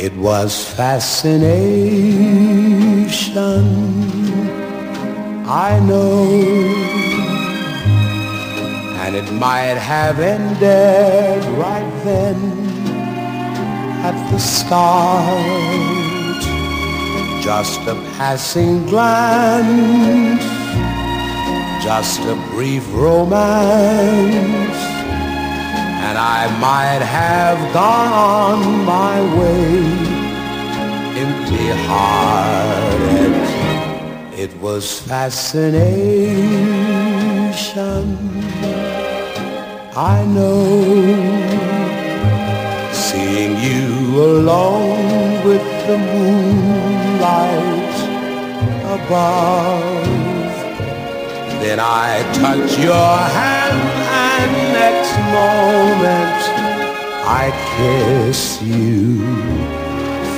It was fascination, I know, and it might have ended right then at the start. Just a passing glance, just a brief romance, and I might have gone on my way, empty-hearted. It was fascination, I know, seeing you alone with the moonlight above. Then I touch your hand and next moment I kiss you.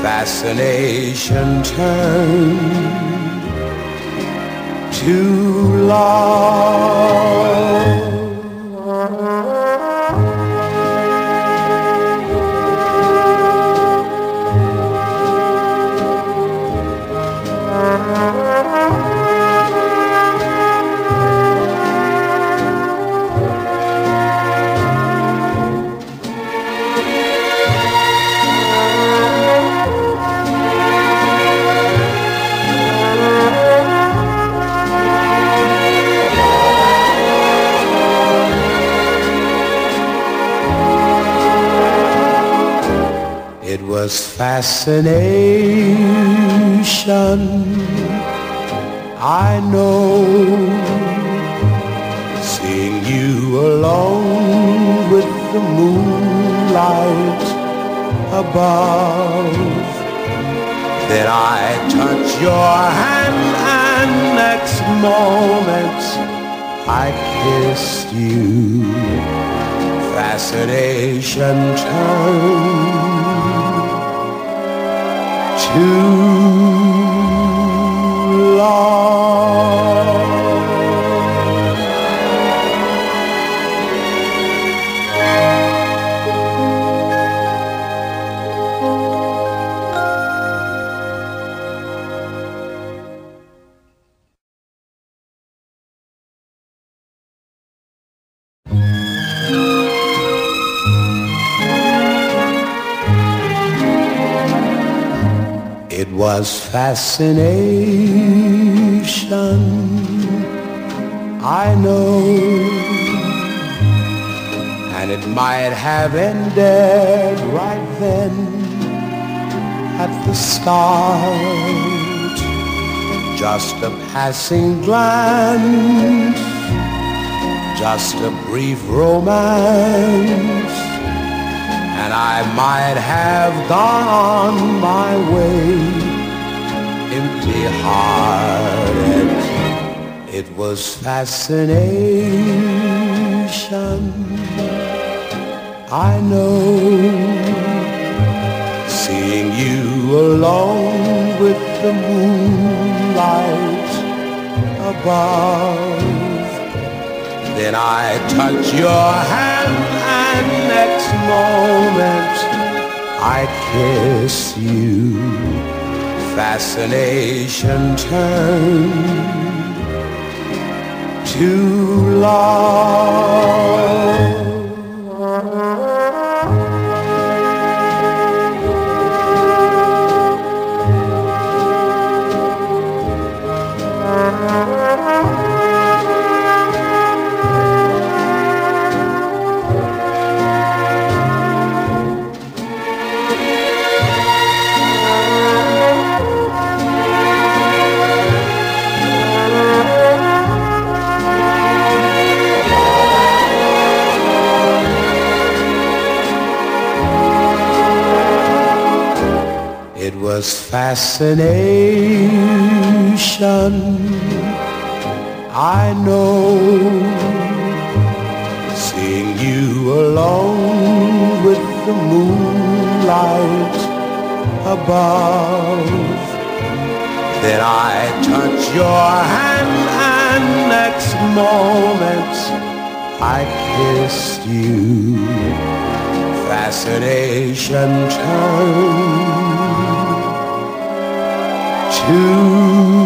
Fascination turned to love. It was fascination, I know, seeing you alone with the moonlight above. Then I touch your hand and next moment I kissed you. Fascination turned to love. It was fascination, I know, and it might have ended right then at the start. Just a passing glance, just a brief romance, and I might have gone on my way, empty-hearted. It was fascination, I know, seeing you alone with the moonlight above. Then I touch your hand and next moment I kiss you. Fascination turned to love. It was fascination, I know, seeing you alone with the moonlight above. Then I touch your hand and next moment I kissed you. Fascination turned too.